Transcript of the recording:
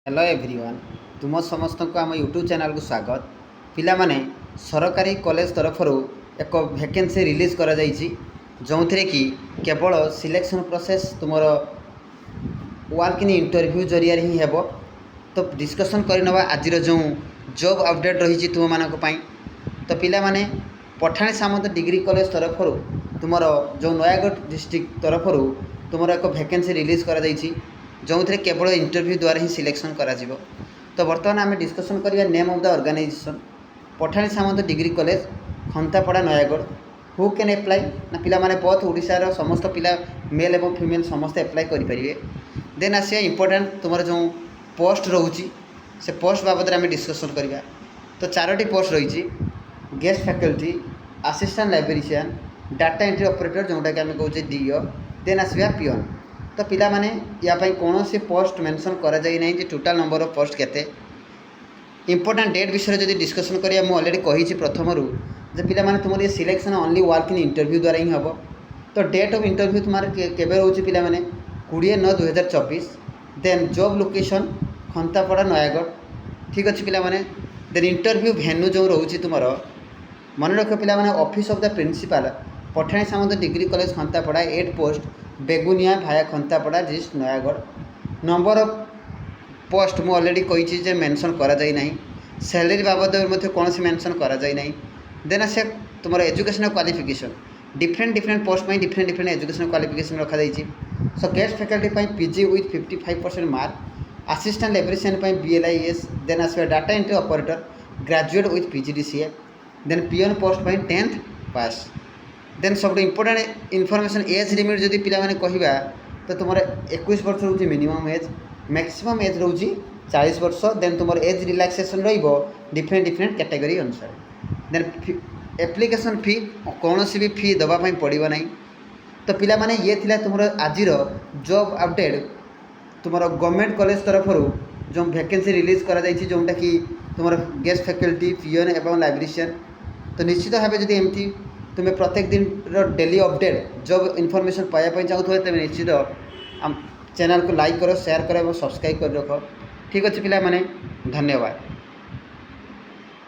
Hello everyone तुम समस्त को आम यूट्यूब चैनल को स्वागत। पिला माने सरकारी कॉलेज तरफ एक वैकेंसी रिलीज करा जो थे कि केवल सिलेक्शन प्रोसेस तुम वाक इन इंटरव्यू जरिया ही हेब। तो डिस्कसन करनवा आज जो जॉब अपडेट रही तुम मानक पई। तो पिला माने पठाणी सामंत डिग्री कॉलेज तरफ तुम जो नयागढ़ डिस्ट्रिक्ट तरफ तुम एक वैकेंसी रिलीज करा जो थे केवल इंटरव्यू द्वारा ही सिलेक्शन करा। तो बर्तमान आम डिस्कसन करवा name of the organization Pathani Samanta degree college Khantapada Nayagarh. Who can apply ना पिला माने बहुत ओडिशार समस्त पिला मेल एवं फीमेल समस्त एप्लाई करेंगे। देन आसिया इंपोर्टेंट तुम जो पोस्ट रोची से पोस्ट बाबद आम डिस्कसन करवा। तो चारोटी पोस्ट रही guest faculty assistant librarian data entry operator जोटा कि आम कहे डीओ। देन आसवा पियन। तो पिला माने या कौन सी पोस्ट मेंशन करा जाई नहीं कि टोटल नंबर ऑफ पोस्ट केते। इंपोर्टेंट डेट विषय जब डिस्कसन करिया मु ऑलरेडी कही प्रथम जे पिला माने तुम selection only walk in interview द्वारा ही हम। तो डेट ऑफ इंटरव्यू तुम केबे रोची पिला माने 20/9/2024। Then job location Khantapada Nayagarh. ठीक अच्छे पिला माने। देन इंटरव्यू भेन्यू जो रोची तुम मन रख पिला माने office of the principal Pathani Samanta degree college Khantapada 8 post Begunia भाया Khantapada district Nayagarh. Number of post मु ऑलरेडी कही मेंशन करा जाई नहीं। सैलरी बाबद कौन सी मेंशन करा जाई नहीं। देन आसे तुम एजुकेशनल क्वालिफिकेशन डिफरेंट पोस्ट में डिफरेंट एजुकेशनल क्वालिफिकेशन रखा जाइए। So guest faculty PG with 55% mark. Assistant librarian BLIS। Then आसवा data entry operator graduate with PGDCA। Then peon post 10th pass. Then सब इंपोर्टेंट इनफॉरमेशन एज लिमिट जदि पिला माने कहिबा तो तुम 21 वर्ष रोची मिनिमम एज। मैक्सिमम एज रोची 40 वर्ष। देन तुम एज रिलैक्सेशन रहिबो डिफरेंट कैटेगरी अनुसार। देन एप्लिकेशन फी कौन सी भी फी दवाई पड़ो ना। तो पिला माने ये थिला तुम आज जॉब अपडेट तुम गवर्नमेंट कॉलेज तरफ जो वैकेंसी रिलीज करा जोटा कि तुम गेस्ट फैकल्टी पियन एवं लाइब्रेरियन। तो निश्चित भाव जब एमती तुम्हें प्रत्येक दिन डेली अपडेट जॉब इनफॉरमेशन पाइबा चाहूँ तेज निश्चित चैनल को लाइक करो शेयर करो और सब्सक्राइब कर रख। ठीक अच्छे पिला माने धन्यवाद।